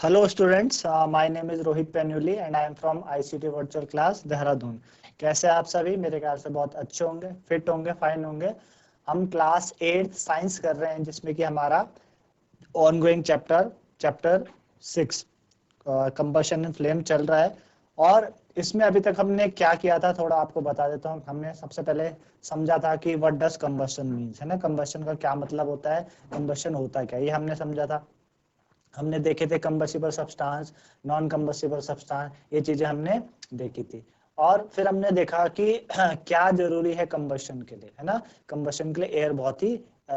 Hello students, my name is Rohit Penuli and I am from ICT Virtual Class Dehradun. कैसे आप सभी? मेरे ख्याल से बहुत अच्छे होंगे, फिट होंगे, फाइन होंगे। हम क्लास 8 साइंस कर रहे हैं जिसमें कि हमारा ऑनगोइंग चैप्टर 6 कंबशन इन फ्लेम चल रहा है। और इसमें अभी तक हमने क्या किया था थोड़ा आपको बता देता हूँ। हमने सबसे पहले समझा था कि व्हाट डज कंबशन मीन्स, है ना, कंबशन का क्या मतलब होता है, कंबशन होता है क्या, ये हमने समझा था। हमने देखे थे combustible substance, non combustible substance, ये चीजें हमने देखी थी। और फिर हमने देखा कि क्या जरूरी है कंबशन के लिए, है ना। कंबशन के लिए एयर बहुत ही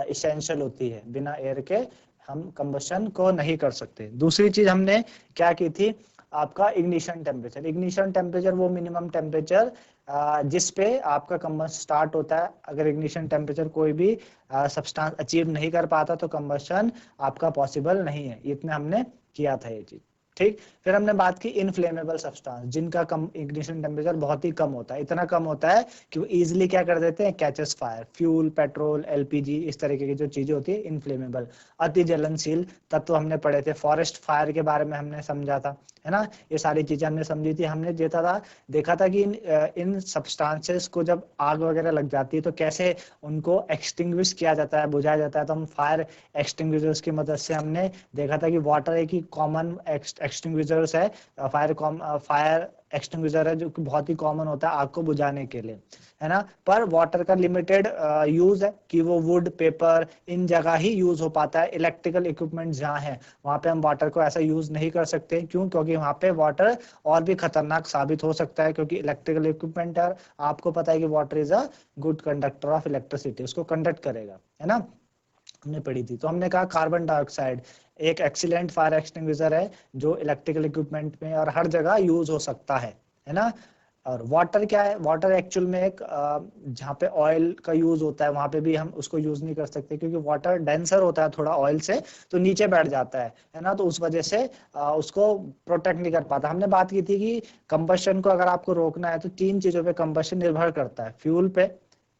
इसेंशियल होती है, बिना एयर के हम कंबशन को नहीं कर सकते। दूसरी चीज हमने क्या की थी, आपका इग्निशन टेम्परेचर। इग्निशन टेम्परेचर वो मिनिमम टेम्परेचर जिस पे आपका कंबशन स्टार्ट होता है। अगर इग्निशन टेम्परेचर कोई भी सब्सटेंस अचीव नहीं कर पाता तो कंबशन आपका पॉसिबल नहीं है। इतना हमने किया था ये चीज, ठीक। फिर हमने बात की इनफ्लेमेबल सब्सटेंस जिनका कम इग्निशन टेम्परेचर बहुत ही कम होता है, इतना कम होता है कि वो इजिली क्या कर देते हैं, catches fire. Fuel, petrol, LPG, इस तरीके की जो चीजें होती है इनफ्लेमेबल, अति जलनशील तत्व हमने पढ़े थे। फॉरेस्ट फायर के बारे में हमने समझा था, है ना। ये सारी चीजें हमने समझी थी। हमने देखा था कि इन सब्सटेंसेस को जब आग वगैरह लग जाती है तो कैसे उनको एक्सटिंग्विश किया जाता है, बुझाया जाता है। तो हम फायर एक्सटिंग्विशर्स की मदद से हमने देखा था कि वाटर एक ही कॉमन एक्सटिंग्विशर्स है, फायर एक्सटिंग्विशर है जो कि बहुत ही कॉमन होता है आग को बुझाने के लिए, है ना। पर वाटर का लिमिटेड यूज है कि वो वुड, पेपर, इन जगह ही यूज हो पाता है। इलेक्ट्रिकल इक्विपमेंट जहाँ है वहां पे हम वाटर को ऐसा यूज नहीं कर सकते। क्यों? क्योंकि वहां पे वाटर और भी खतरनाक साबित हो सकता है, क्योंकि इलेक्ट्रिकल इक्विपमेंट है। आपको पता है कि water is a good conductor of electricity, उसको कंडक्ट करेगा, है ना। हमने पढ़ी थी। तो हमने कहा कार्बन डाइऑक्साइड एक एक्सीलेंट फायर एक्सटिंग्विशर है जो इलेक्ट्रिकल इक्विपमेंट में और हर जगह यूज हो सकता है ना। और वाटर क्या है, वाटर एक्चुअल में एक जहाँ पे ऑयल का यूज होता है वहां पे भी हम उसको यूज नहीं कर सकते, क्योंकि वाटर डेंसर होता है थोड़ा ऑयल से, तो नीचे बैठ जाता है ना। तो उस वजह से उसको प्रोटेक्ट नहीं कर पाता। हमने बात की थी कि कंबशन को अगर आपको रोकना है तो तीन चीजों पे कंबशन निर्भर करता है। फ्यूल पे,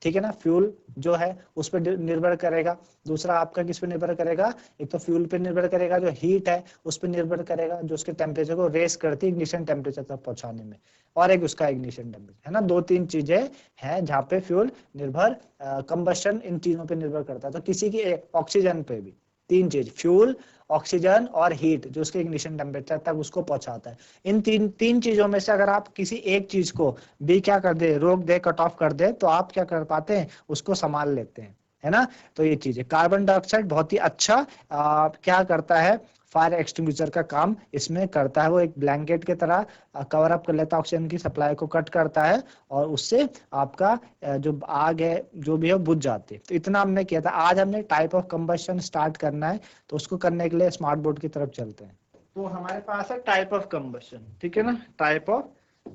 ठीक है ना, फ्यूल जो है उस पर निर्भर करेगा। दूसरा आपका किस पे निर्भर करेगा, एक तो फ्यूल पे निर्भर करेगा, जो हीट है उस पर निर्भर करेगा, जो उसके टेम्परेचर को रेस करती है इग्निशन टेम्परेचर तक पहुंचाने में। और एक उसका इग्निशन टेम्परेचर, है ना। दो तीन चीजें हैं जहाँ पे फ्यूल निर्भर, कंबशन इन चीजों पे निर्भर करता है। तो किसी की ऑक्सीजन पे भी तीन चीज, फ्यूल, ऑक्सीजन और हीट, जो उसके इग्निशन टेम्परेचर तक उसको पहुंचाता है। इन तीन तीन चीजों में से अगर आप किसी एक चीज को भी क्या कर दे, रोक दे, कट ऑफ कर दे, तो आप क्या कर पाते हैं, उसको संभाल लेते हैं, है ना। तो ये चीज है। कार्बन डाइऑक्साइड बहुत ही अच्छा क्या करता है, फायर एक्सटिंग्विशर का काम इसमें करता है। वो एक ब्लैंकेट की तरह कवर अप कर लेता है, ऑक्सीजन की सप्लाई को कट करता है और उससे आपका जो आग है जो भी है बुझ जाती है। तो इतना हमने किया था। आज हमने टाइप ऑफ कंबशन स्टार्ट करना है, तो उसको करने के लिए स्मार्ट बोर्ड की तरफ चलते हैं। तो हमारे पास है टाइप ऑफ कंबशन, ठीक है ना, टाइप ऑफ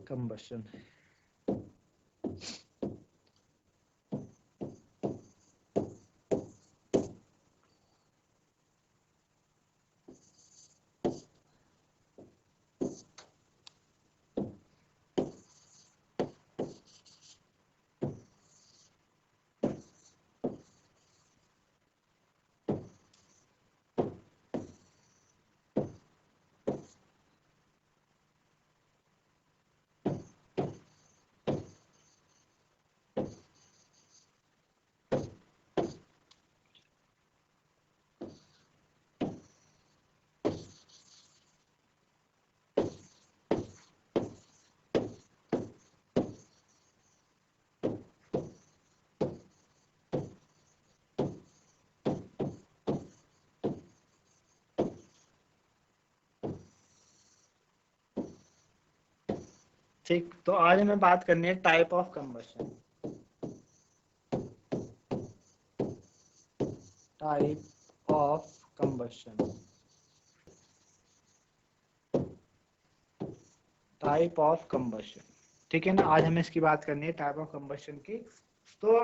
कंबशन। ठीक, तो आज हमें बात करनी है type of combustion. Type of combustion, type of combustion, ठीक है ना। आज हमें इसकी बात करनी है, टाइप ऑफ कंबशन की। तो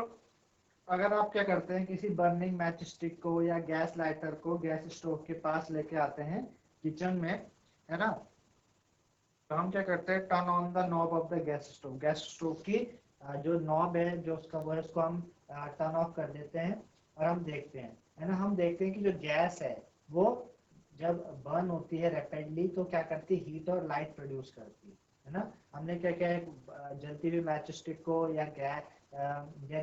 अगर आप क्या करते हैं, किसी बर्निंग मैच स्टिक को या गैस लाइटर को गैस स्टोव के पास लेके आते हैं किचन में, है ना। तो हम क्या करते हैं, turn on the knob of the gas stove. Gas stove की जो नॉब है, जो उसका वो है, उसको हम टर्न ऑफ कर देते हैं और हम देखते हैं, है ना। हम देखते हैं कि जो गैस है वो जब बर्न होती है रैपिडली तो क्या करती है, हीट और लाइट प्रोड्यूस करती है ना। हमने क्या किया है, जलती हुई मैच स्टिक को या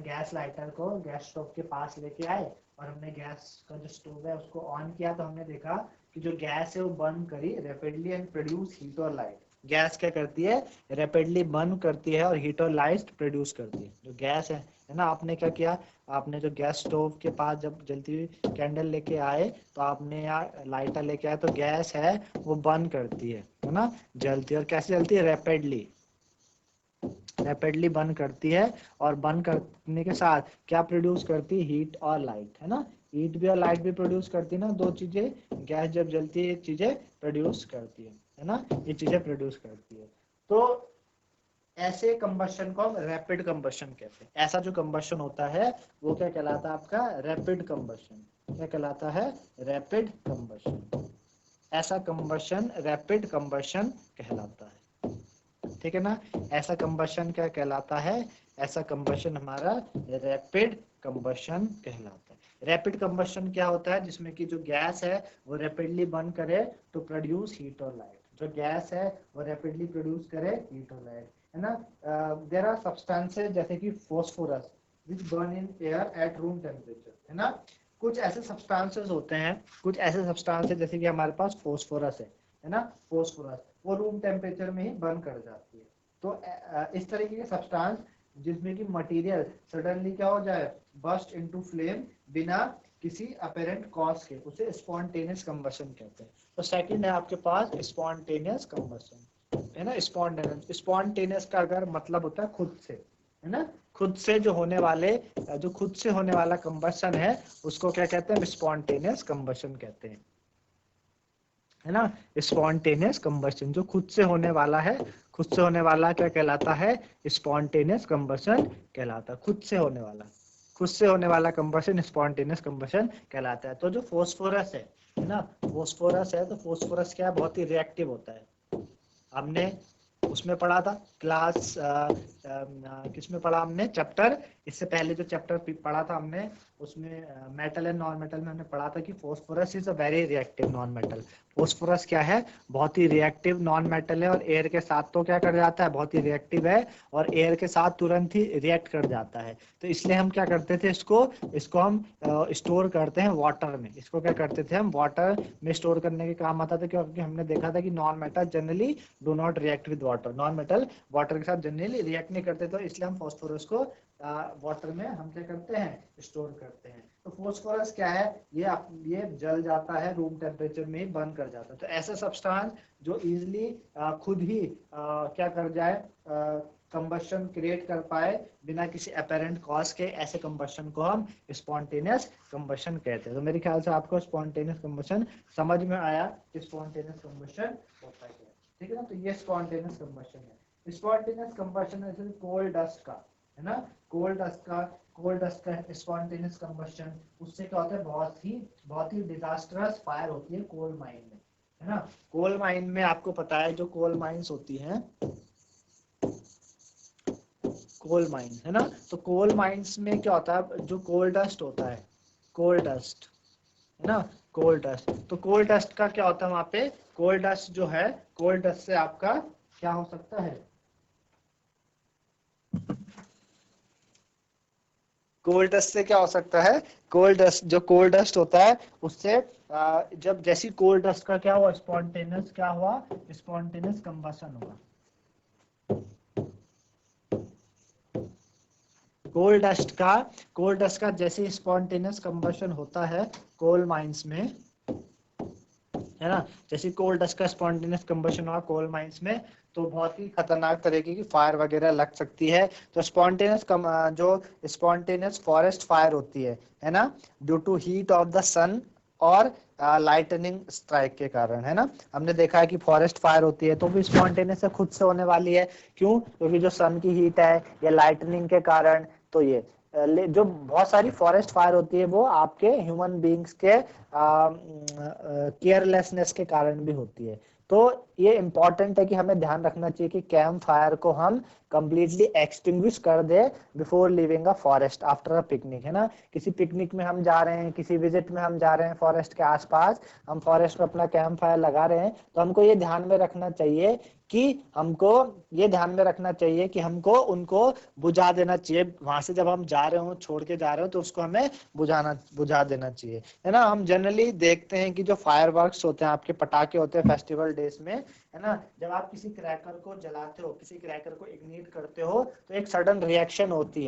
गैस लाइटर को गैस स्टोव के पास लेके आए और हमने गैस का जो स्टोव है उसको ऑन किया, तो हमने देखा कि जो गैस है वो बर्न करी रैपिडली एंड प्रोड्यूस हीट और लाइट। गैस क्या करती है, रैपिडली बर्न करती है और हीट और लाइट प्रोड्यूस करती है। जो गैस है ना, आपने क्या किया, आपने जो गैस स्टोव के पास जब जलती हुई कैंडल लेके आए तो आपने यहाँ लाइटर लेके आए, तो गैस है वो बर्न करती है ना, जलती है। और कैसे जलती है, रैपिडली बर्न करती है। और बर्न करने के साथ क्या प्रोड्यूस करती है, हीट और लाइट, है ना। हीट भी और लाइट भी प्रोड्यूस करती है ना, दो चीजें। गैस जब जलती है चीजें प्रोड्यूस करती है ना, ये चीजें प्रोड्यूस करती है। तो ऐसे कंबशन को हम रैपिड कंबशन कहते हैं। ऐसा जो कंबशन होता है वो क्या कहलाता है, आपका रैपिड कंबशन। क्या कहलाता है, रैपिड कंबशन। ऐसा कंबशन रैपिड कंबशन कहलाता है, ठीक है ना। ऐसा कंबशन क्या कहलाता है, ऐसा कंबशन हमारा रैपिड कंबशन कहलाता है। रैपिड कंबशन क्या होता है, जिसमें कि जो गैस है वो रैपिडली बर्न करे टू प्रोड्यूस हीट और लाइट। जो गैस है वो रैपिडली प्रोड्यूस करे हीट और लाइट, है ना। देयर आर सब्सटेंसेस जैसे कि phosphorus which burn in air at room temperature, है ना। कुछ ऐसे सब्सटेंसेस होते हैं, कुछ ऐसे सब्सटेंसेस जैसे कि हमारे पास फास्फोरस है ना, फास्फोरस वो रूम टेम्परेचर में ही बर्न कर जाती है। तो इस तरीके के सब्सटेंस जिसमें कि मटेरियल सडनली क्या हो जाए, बर्स्ट इनटू फ्लेम बिना किसी अपेरेंट कॉज के, उसे स्पॉन्टेनियस कंबशन कहते हैं। तो सेकंड है आपके पास स्पॉन्टेनियस कंबशन, है ना। स्पॉन्टेनियस का अगर मतलब होता है खुद से, है ना, खुद से जो होने वाले, जो खुद से होने वाला कंबशन है उसको क्या कहते हैं, स्पॉन्टेनियस कंबशन कहते हैं, है ना। स्पॉन्टेनियस कंबशन जो खुद से होने वाला है, खुद से होने वाला क्या कहलाता है, स्पॉन्टेनियस कंबशन कहलाता है। खुद से होने वाला, खुद से होने वाला कंबशन स्पॉन्टेनियस कंबशन कहलाता है। तो जो फास्फोरस है ना, फास्फोरस है, तो फास्फोरस क्या है, बहुत ही रिएक्टिव होता है। हमने उसमें पढ़ा था क्लास किसमें पढ़ा हमने, चैप्टर, इससे पहले जो चैप्टर पढ़ा था हमने उसमें मेटल एंड नॉन मेटल में हमने पढ़ा था कि phosphorus is a very reactive non metal. Phosphorus क्या है, बहुत ही रिएक्टिव नॉन मेटल है और एयर के साथ तो क्या कर जाता है, बहुत ही रिएक्टिव है और एयर के साथ तुरंत ही रिएक्ट कर जाता है। तो इसलिए हम क्या करते थे, इसको हम स्टोर करते हैं वाटर में। इसको क्या करते थे, हम वाटर में स्टोर करने के काम आता था, क्योंकि हमने देखा था कि non metal generally do not react with water. Non metal water के साथ जनरली रिएक्ट नहीं करते, तो इसलिए हम फास्फोरस को वाटर में हम क्या करते हैं, स्टोर करते हैं। तो फास्फोरस क्या है, ये जल जाता है, रूम टेम्परेचर में ही बर्न कर जाता है। तो ऐसे सब्सटेंस जो इजिली खुद ही क्या कर जाए, कंबशन क्रिएट कर पाए बिना किसी अपेरेंट कॉज के, ऐसे कंबशन को हम स्पॉन्टेनियस कंबशन कहते हैं। तो मेरे ख्याल से आपको स्पॉन्टेनियस कंबशन समझ में आया कि स्पॉन्टेनियस कंबशन होता है, ठीक है ना। तो ये स्पॉन्टेनियस कंबशन है। स्पॉन्टेनियस कंबशन है कोल डस्ट का, है ना, कोल डस्ट का स्पॉन्टेनियस कंबशन, उससे क्या होता है, बहुत ही डिजास्टरस फायर होती है कोल माइन में, है ना। कोल माइन में आपको पता है जो कोल माइंस होती हैं, कोल माइन, है ना, तो कोल माइंस में क्या होता है, जो कोल डस्ट होता है, कोल डस्ट, है ना, कोल डस्ट। तो कोल डस्ट का क्या होता है वहां पे, कोल डस्ट जो है, कोल डस्ट से आपका क्या हो सकता है, कोल डस्ट से क्या हो सकता है, कोल डस्ट, जो कोल डस्ट होता है उससे जब जैसी कोल डस्ट का क्या हुआ, स्पॉन्टेनियस क्या हुआ, स्पॉन्टेनियस कंबशन हुआ। कोल डस्ट का जैसे स्पॉन्टेनियस कंबशन होता है कोल माइंस में, है ना, जैसे कोल डस्ट का स्पॉन्टेनियस कंबशन हुआ कोल माइंस में, तो बहुत ही खतरनाक तरीके की फायर वगैरह लग सकती है। तो जो स्पॉन्टेनियस फॉरेस्ट फायर होती है ना, due to heat of the sun और लाइटनिंग स्ट्राइक के कारण, है ना। हमने देखा है कि फॉरेस्ट फायर होती है तो भी स्पॉन्टेनियस से खुद से होने वाली है। क्यों, क्योंकि जो सन की हीट है या लाइटनिंग के कारण, तो ये जो बहुत सारी फॉरेस्ट फायर होती है वो आपके ह्यूमन बीइंग्स के केयरलेसनेस के कारण भी होती है। तो ये इम्पोर्टेंट है कि हमें ध्यान रखना चाहिए कि कैंप फायर को हम कंप्लीटली एक्सटिंग्विश कर दे before leaving a forest after a picnic, है ना। किसी पिकनिक में हम जा रहे हैं, किसी विजिट में हम जा रहे हैं फॉरेस्ट के आसपास, हम फॉरेस्ट में अपना कैंप फायर लगा रहे हैं, तो हमको ये ध्यान में रखना चाहिए कि हमको उनको बुझा देना चाहिए। वहां से जब हम जा रहे हो, छोड़ के जा रहे हो, तो उसको हमें बुझा देना चाहिए, है ना। हम जनरली देखते हैं कि जो फायरवर्क्स होते हैं, आपके पटाखे होते हैं फेस्टिवल डेज में, है ना, जब आप किसी क्रैकर को जलाते हो, किसी क्रैकर को इग्निट करते हो, तो एक सडन रिएक्शन होती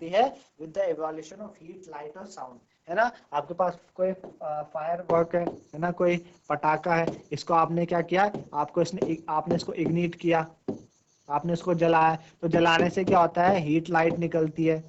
है, with the evolution of heat, light और साउंड, है ना। आपके पास कोई फायर वर्क है ना, कोई पटाखा है, इसको आपने क्या किया, आपने इसको इग्निट किया, आपने इसको जलाया, तो जलाने से क्या होता है, हीट लाइट निकलती है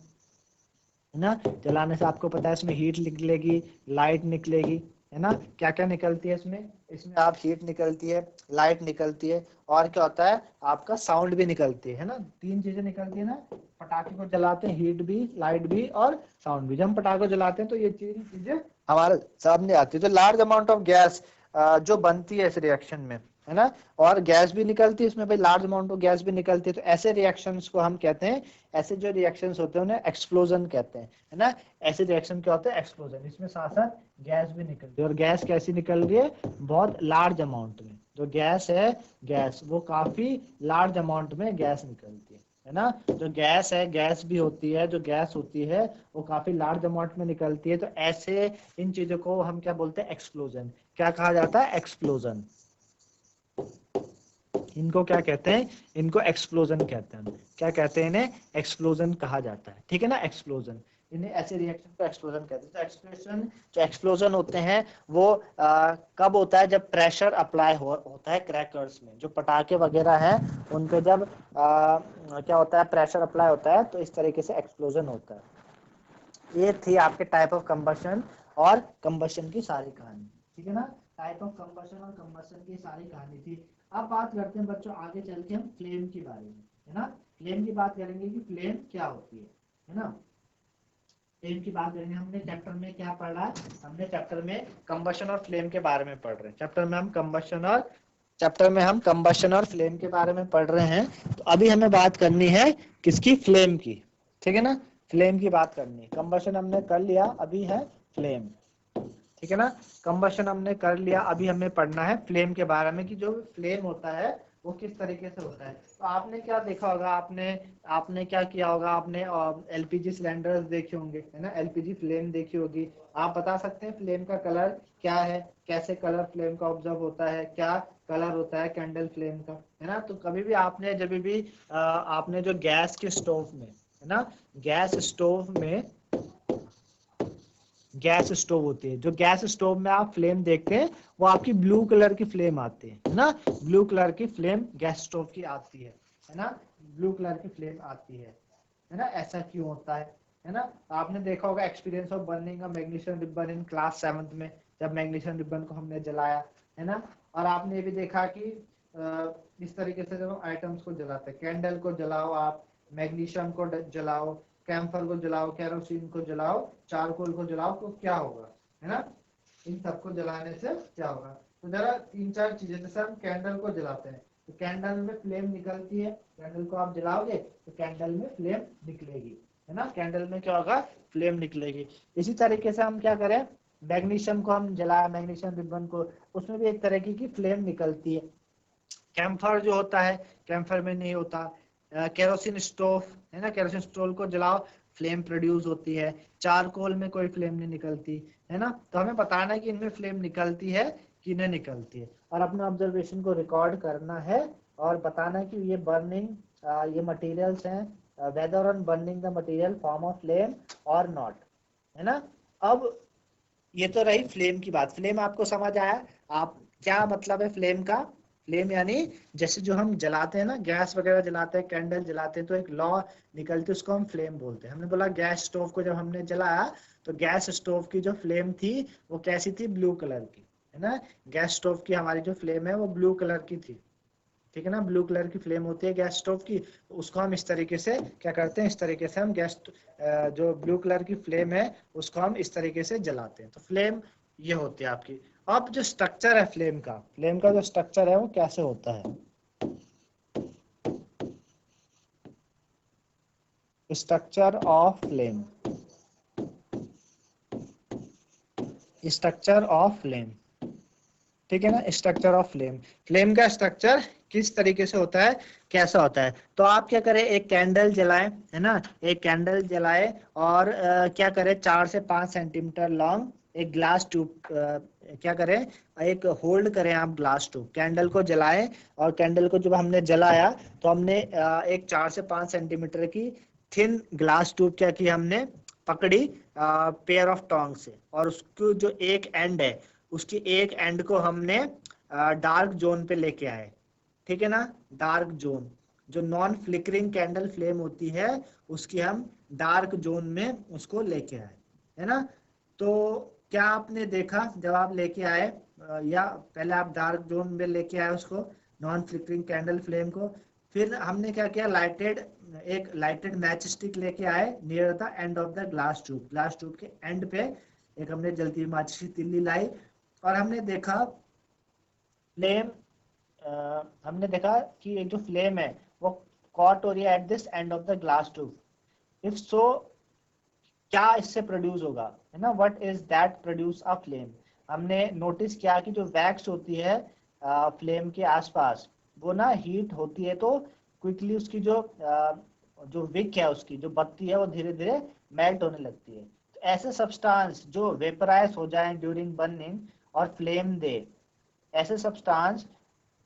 ना। जलाने से आपको पता है इसमें हीट निकलेगी, लाइट निकलेगी, है ना। क्या क्या निकलती है इसमें आप हीट निकलती है, लाइट निकलती है, और क्या होता है, आपका साउंड भी निकलती है ना। 3 चीजें निकलती है ना, पटाखे को जलाते हैं, हीट भी, लाइट भी और साउंड भी। जब हम पटाखे को जलाते हैं तो ये चीजें हमारे सामने आती है। तो लार्ज अमाउंट ऑफ गैस जो बनती है इस रिएक्शन में, है ना, और गैस भी निकलती है इसमें, भाई लार्ज अमाउंट ऑफ गैस भी निकलती है। तो ऐसे रिएक्शंस को हम कहते हैं, ऐसे जो रिएक्शंस होते हैं उन्हें एक्सप्लोजन कहते हैं, है ना। ऐसे रिएक्शन क्या होते हैं, एक्सप्लोजन। इसमें साथ साथ गैस भी निकलती है, और गैस कैसी निकल रही है, बहुत लार्ज अमाउंट में। जो गैस है, गैस वो काफी लार्ज अमाउंट में गैस निकलती है ना। जो गैस है, गैस भी होती है, जो गैस होती है वो काफी लार्ज अमाउंट में निकलती है। तो ऐसे इन चीजों को हम क्या बोलते हैं, एक्सप्लोजन। क्या कहा जाता है, एक्सप्लोजन। इनको क्या कहते हैं, इनको एक्सप्लोजन कहते हैं। क्या कहते हैं, इन्हें एक्सप्लोजन कहा जाता है, ठीक है ना, एक्सप्लोजन। इन्हें ऐसे रिएक्शन को एक्सप्लोजन कहते हैं। तो एक्सप्लोजन होते हैं वो कब होता है, जब प्रेशर अप्लाई होता है क्रैकर्स में। जो पटाखे वगैरह हैं उन पे जब क्या होता है, प्रेशर अप्लाई होता है, तो इस तरीके से एक्सप्लोजन होता है। ये थी आपके टाइप ऑफ कंबशन और कंबशन की सारी कहानी, ठीक है ना। टाइप ऑफ कंबशन और कंबशन की सारी कहानी थी। अब बात करते हैं बच्चों, आगे चल के हम फ्लेम के बारे में, है ना। फ्लेम की बात करेंगे कि फ्लेम क्या होती है ना। फ्लेम की बात करेंगे। हमने चैप्टर में क्या पढ़ा है, हमने चैप्टर में कंबशन और फ्लेम के बारे में पढ़ रहे हैं। चैप्टर में हम कंबशन और फ्लेम के बारे में पढ़ रहे हैं। तो अभी हमें बात करनी है किसकी, फ्लेम की, ठीक है ना। फ्लेम की बात करनी है। कंबशन हमने कर लिया, अभी है फ्लेम, ठीक है ना। कंबशन हमने कर लिया, अभी हमें पढ़ना है फ्लेम के बारे में, कि जो फ्लेम होता है वो किस तरीके से होता है। तो आपने क्या देखा होगा, आपने क्या किया होगा, आपने एलपीजी सिलेंडर्स देखे होंगे, है ना, एलपीजी फ्लेम देखी होगी। आप बता सकते हैं फ्लेम का कलर क्या है, कैसे कलर फ्लेम का ऑब्जर्व होता है, क्या कलर होता है कैंडल फ्लेम का, है ना। तो कभी भी आपने जब भी आपने जो गैस के स्टोव में, है ना, गैस स्टोव होती है, जो गैस स्टोव में आप फ्लेम देखते हैं वो आपकी ब्लू कलर की फ्लेम आती है ना। ब्लू कलर की फ्लेम गैस स्टोव की आती है ना, ब्लू कलर की फ्लेम आती है ना। ऐसा क्यों होता है ना। आपने देखा होगा experience of burning a magnesium ribbon in class 7th में, जब मैग्नीशियम रिबन को हमने जलाया, है ना। और आपने ये भी देखा कि इस तरीके से जब हम आइटम्स को जलाते हैं, कैंडल को जलाओ, आप मैग्नीशियम को जलाओ, कैम्फर को जलाओ, केरोसिन को जलाओ, चारकोल को जलाओ, तो क्या होगा, है ना। इन सबको जलाने से क्या होगा, तो जरा 3-4 चीजें। जैसे हम कैंडल को जलाते हैं तो कैंडल में फ्लेम निकलती है, कैंडल को आप जलाओगे तो कैंडल में फ्लेम निकलेगी, है ना। कैंडल में क्या होगा, फ्लेम निकलेगी। इसी तरीके से हम क्या करें, मैग्नीशियम को हम जलाया, मैग्नीशियम रिबन को, उसमें भी एक तरीके की फ्लेम निकलती है। कैम्फर जो होता है, कैम्फर में नहीं होता। केरोसिन स्टोव, है ना, केरोसिन स्टोव को जलाओ, फ्लेम प्रोड्यूस होती है। चारकोल में कोई फ्लेम नहीं निकलती, है ना। तो हमें बताना है कि इनमें फ्लेम निकलती है कि नहीं निकलती है, और अपने ऑब्जर्वेशन को रिकॉर्ड करना है और बताना है कि ये बर्निंग, ये मटेरियल्स हैं, whether on burning the material form of flame और नॉट, है ना। अब ये तो रही फ्लेम की बात। फ्लेम आपको समझ आया, आप क्या मतलब है फ्लेम का। फ्लेम यानी जैसे जो हम जलाते हैं ना, गैस वगैरह जलाते हैं, कैंडल जलाते हैं, तो एक लॉ निकलती है, उसको हम फ्लेम बोलते हैं। हमने बोला गैस स्टोव को जब हमने जलाया तो गैस स्टोव की जो फ्लेम थी वो कैसी थी, ब्लू कलर की, है ना। गैस स्टोव की हमारी जो फ्लेम है वो ब्लू कलर की थी, ठीक है ना, ब्लू कलर की फ्लेम होती है गैस स्टोव की, तो उसको हम इस तरीके से क्या करते हैं, इस तरीके से हम गैस जो ब्लू कलर की फ्लेम है उसको हम इस तरीके से जलाते हैं। तो फ्लेम ये होती है आपकी। अब जो स्ट्रक्चर है फ्लेम का जो स्ट्रक्चर है वो कैसे होता है, structure of flame, structure of flame, ठीक है ना, स्ट्रक्चर ऑफ फ्लेम। फ्लेम का स्ट्रक्चर किस तरीके से होता है, कैसा होता है। तो आप क्या करें, एक कैंडल जलाएं, है ना, एक कैंडल जलाएं और क्या करें, 4 से 5 सेंटीमीटर लॉन्ग एक ग्लास ट्यूब क्या करें, एक होल्ड करें आप ग्लास ट्यूब, कैंडल को जलाएं और कैंडल को जब हमने जलाया तो हमने एक 4 से 5 सेंटीमीटर की थिन ग्लास ट्यूब क्या की, हमने पकड़ी पेयर ऑफ टोंग से, और उसको जो एक एंड है, उसकी एक एंड को हमने डार्क जोन पे लेके आए, ठीक है ना, डार्क जोन, जो नॉन फ्लिकरिंग कैंडल फ्लेम होती है उसकी हम डार्क जोन में उसको लेके आए, है ना। तो क्या आपने देखा जब आप लेके आए, या पहले आप डार्क जोन में लेके आए उसको, नॉन फ्लिकरिंग कैंडल फ्लेम को, फिर हमने क्या किया, एक लाइटेड मैच स्टिक लेके आए near the end of the glass tube के एंड पे एक हमने जलती हुई माचिस की तिल्ली लाई, और फ्लेम हमने देखा कि एक जो फ्लेम है वो कॉट हो रही है at this end of the glass tube. If so, क्या इससे प्रोड्यूस होगा, है ना, what is that produce a flame. हमने नोटिस किया कि जो वैक्स होती है फ्लेम के आसपास, वो ना हीट होती है तो क्विकली उसकी जो विक है, उसकी जो बत्ती है वो धीरे धीरे मेल्ट होने लगती है। तो ऐसे सब्सटेंस जो वेपराइज हो जाए ड्यूरिंग बर्निंग और फ्लेम दे, ऐसे सब्सटेंस,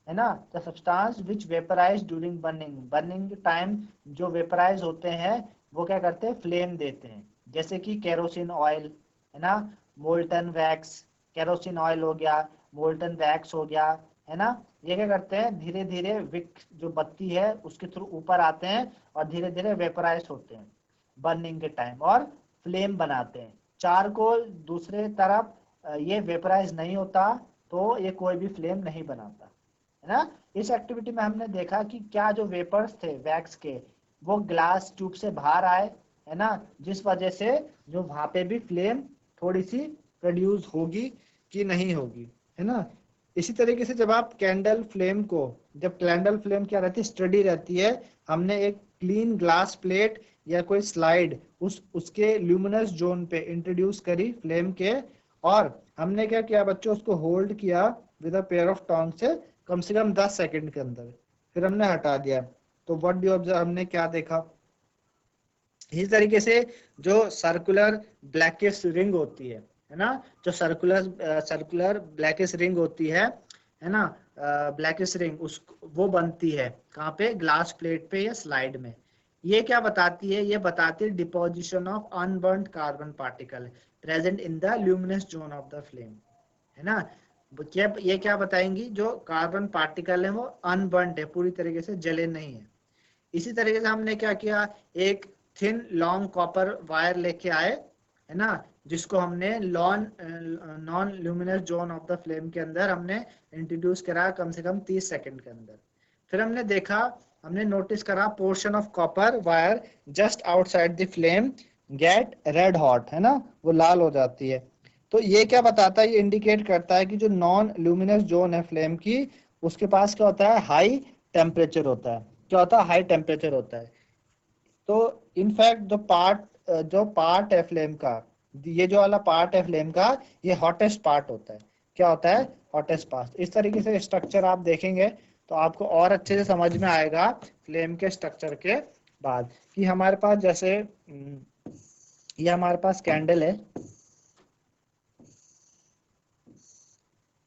है ना, the substance which vaporise during burning time, जो वेपराइज होते हैं वो क्या करते हैं, फ्लेम देते हैं। जैसे कि केरोसिन ऑयल, है ना, मोल्टन वैक्स, केरोसिन ऑयल हो गया, मोल्टन वैक्स हो गया, है ना, ये क्या करते हैं, धीरे धीरे विक जो बत्ती है उसके थ्रू ऊपर आते हैं और धीरे धीरे वेपराइज होते हैं बर्निंग के टाइम और फ्लेम बनाते हैं। चारकोल दूसरे तरफ ये वेपराइज नहीं होता तो ये कोई भी फ्लेम नहीं बनाता, है ना। इस एक्टिविटी में हमने देखा कि क्या जो वेपर्स थे वैक्स के वो ग्लास ट्यूब से बाहर आए, है ना, जिस वजह से जो वहां पे भी फ्लेम थोड़ी सी प्रोड्यूस होगी कि नहीं होगी, है ना। इसी तरीके से जब कैंडल फ्लेम क्या रहती है, स्टडी रहती है, हमने एक क्लीन ग्लास प्लेट या कोई स्लाइड उसके ल्यूमिनस जोन पे इंट्रोड्यूस करी फ्लेम के, और हमने क्या किया बच्चों, उसको होल्ड किया with a pair of Tong से कम 10 सेकंड के अंदर, फिर हमने हटा दिया। तो व्हाट डू ऑब्जर्व, हमने क्या देखा, इसी तरीके से जो सर्कुलर ब्लैकिश रिंग होती है ना, जो सर्कुलर ब्लैकिश रिंग होती है ना, ब्लैकिश रिंग उस वो बनती है कहाँ पे, ग्लास प्लेट पे या स्लाइड में। ये क्या बताती है, ये बताती है deposition of unburned carbon particle present in the luminous zone of the flame, है ना। ये क्या बताएंगी, जो कार्बन पार्टिकल है वो अनबर्न्ड है, पूरी तरीके से जले नहीं है। इसी तरीके से हमने क्या किया, एक थिन लॉन्ग कॉपर वायर लेके आए, है ना, जिसको हमने non luminous zone of the flame के अंदर हमने इंट्रोड्यूस करा कम से कम 30 सेकंड के अंदर। फिर हमने नोटिस करा portion of copper wire just outside the flame get red hot, है ना, वो लाल हो जाती है। तो ये क्या बताता है, ये इंडिकेट करता है कि जो नॉन ल्यूमिनस जोन है फ्लेम की, उसके पास क्या होता है, हाई टेम्परेचर होता है। क्या होता है, हाई टेम्परेचर होता है। तो इनफैक्ट जो पार्ट है फ्लेम का, ये जो वाला पार्ट है फ्लेम का, ये हॉटेस्ट पार्ट होता है। क्या होता है, हॉटेस्ट पार्ट। इस तरीके से स्ट्रक्चर आप देखेंगे तो आपको और अच्छे से समझ में आएगा फ्लेम के स्ट्रक्चर के बाद, कि हमारे पास जैसे ये हमारे पास कैंडल है,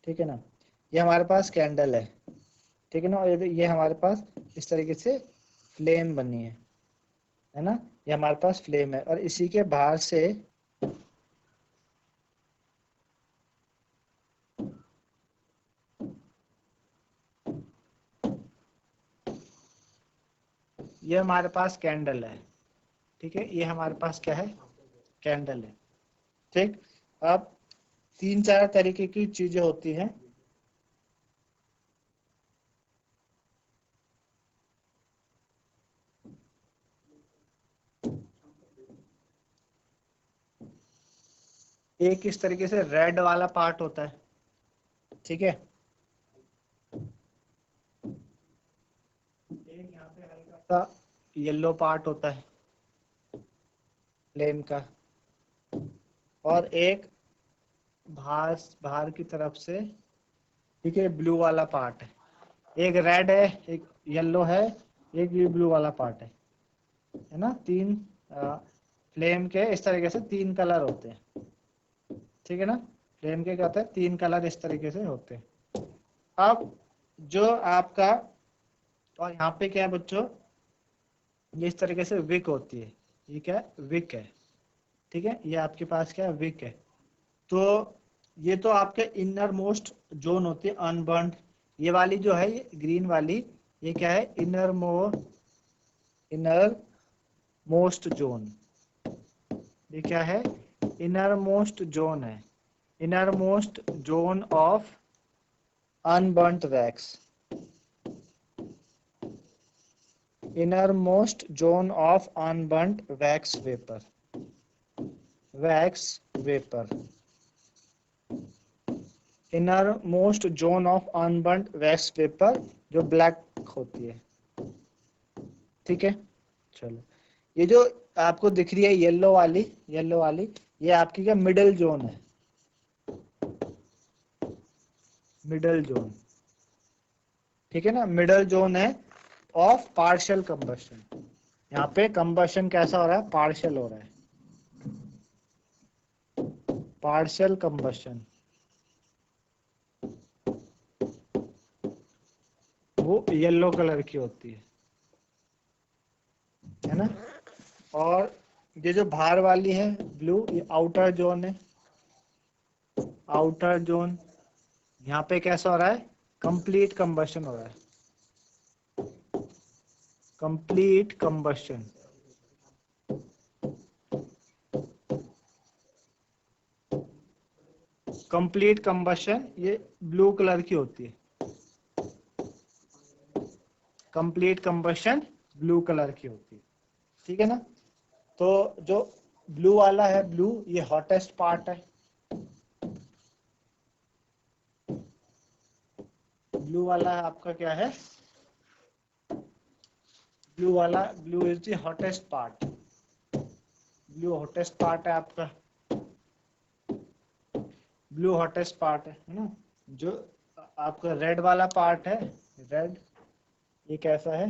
ठीक है ना, ये हमारे पास कैंडल है, ठीक है ना, और ये हमारे पास इस तरीके से फ्लेम बनी है ना, ये हमारे पास फ्लेम है, और इसी के बाहर से ये हमारे पास कैंडल है, ठीक है, ये हमारे पास क्या है, कैंडल है, ठीक। अब 3-4 तरीके की चीजें होती हैं, एक इस तरीके से रेड वाला पार्ट होता है, ठीक है, एक यहाँ पे हल्का सा येलो पार्ट होता है फ्लेम का, और एक बाहर की तरफ से, ठीक है, ब्लू वाला पार्ट है। एक रेड है, एक येलो है, एक ये ब्लू वाला पार्ट है ना। तीन फ्लेम के इस तरीके से तीन कलर होते हैं, ठीक है ना। फ्लेम के क्या होते हैं, तीन कलर इस तरीके से होते हैं। अब जो आपका, और यहाँ पे क्या है बच्चों, ये इस तरीके से विक होती है, ये क्या है, विक है, ठीक है, ये आपके पास क्या है, विक है। तो ये तो आपके इनर मोस्ट जोन होती है अनबर्न्ड। ये वाली जो है, ये ग्रीन वाली, ये क्या है, इनर मोस्ट जोन। ये क्या है, इनर मोस्ट जोन है, innermost zone of unburnt wax, innermost zone of unburnt wax vapour, innermost zone of unburnt wax vapour जो ब्लैक होती है, ठीक है। चलो, ये जो आपको दिख रही है येलो वाली, ये आपकी क्या, मिडिल जोन है, मिडिल जोन, ठीक है ना, मिडिल जोन है ऑफ पार्शियल कंबशन। यहाँ पे कंबशन कैसा हो रहा है, पार्शियल हो रहा है, पार्शियल कंबशन, वो येलो कलर की होती है ना। और ये जो बाहर वाली है ब्लू, ये आउटर जोन है, आउटर जोन। यहाँ पे कैसा हो रहा है, कंप्लीट कंबशन हो रहा है, कंप्लीट कंबशन, कंप्लीट कंबशन, ये ब्लू कलर की होती है, कंप्लीट कंबशन ब्लू कलर की होती है, ठीक है ना। तो जो ब्लू वाला है, ब्लू, ये हॉटेस्ट पार्ट है, ब्लू वाला आपका क्या है, ब्लू वाला, blue is the hottest part, blue hottest part है आपका, ब्लू हॉटेस्ट पार्ट है ना। जो आपका रेड वाला पार्ट है, रेड, ये कैसा है,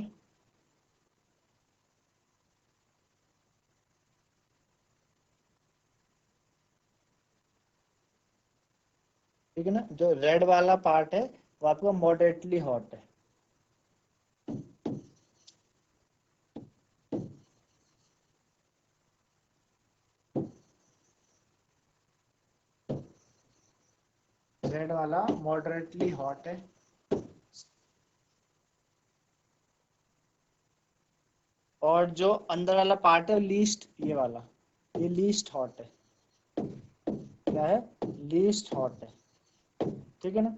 ठीक है ना। जो रेड वाला पार्ट है वो आपका मॉडरेटली हॉट है, रेड वाला मॉडरेटली हॉट है। और जो अंदर वाला पार्ट है लीस्ट, ये वाला, ये लीस्ट हॉट है, क्या है, लीस्ट हॉट है, ठीक है ना,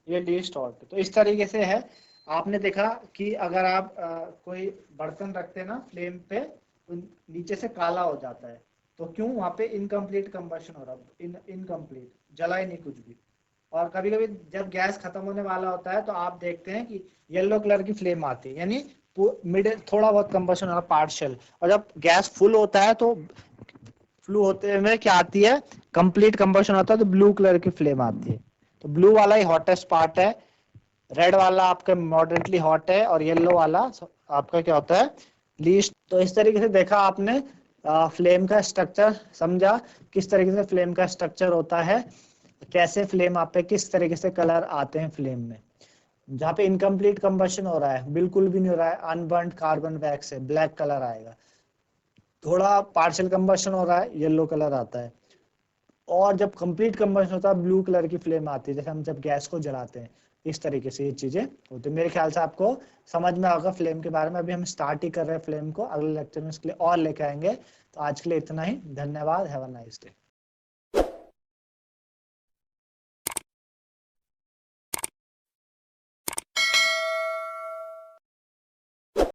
ये लीस्ट हॉट है। तो इस तरीके से है। आपने देखा कि अगर आप कोई बर्तन रखते हैं ना फ्लेम पे, तो नीचे से काला हो जाता है, तो क्यों, वहां पे इनकम्प्लीट कंबशन हो रहा है, इनकम्प्लीट, जला ही नहीं कुछ भी। और कभी कभी जब गैस खत्म होने वाला होता है तो आप देखते हैं कि येलो कलर की फ्लेम आती है, यानी मिड थोड़ा बहुत कंबशन हो रहा है, पार्शियल। और जब गैस फुल होता है तो फ्लू होते हुए क्या आती है, कंप्लीट कंबशन होता है, तो ब्लू कलर की फ्लेम आती है। तो ब्लू वाला ही हॉटेस्ट पार्ट है, रेड वाला आपका मॉडरेटली हॉट है, और येलो वाला आपका क्या होता है, लीस्ट। तो इस तरीके से देखा आपने, फ्लेम का स्ट्रक्चर समझा, किस तरीके से फ्लेम का स्ट्रक्चर होता है, कैसे फ्लेम आप पे किस तरीके से कलर आते हैं फ्लेम में। जहाँ पे इनकम्प्लीट कंबशन हो रहा है, बिल्कुल भी नहीं हो रहा है, अनबर्न्ड कार्बन वैक्स है, ब्लैक कलर आएगा। थोड़ा पार्शियल कंबशन हो रहा है, येलो कलर आता है। और जब कंप्लीट कंबशन होता है, ब्लू कलर की फ्लेम आती है, जैसे हम जब गैस को जलाते हैं। इस तरीके से ये चीजें होती है। मेरे ख्याल से आपको समझ में आएगा फ्लेम के बारे में। अभी हम स्टार्ट ही कर रहे हैं फ्लेम को, अगले लेक्चर में इसके लिए और लेके आएंगे। तो आज के लिए इतना ही, धन्यवाद, हैव अ नाइस डे।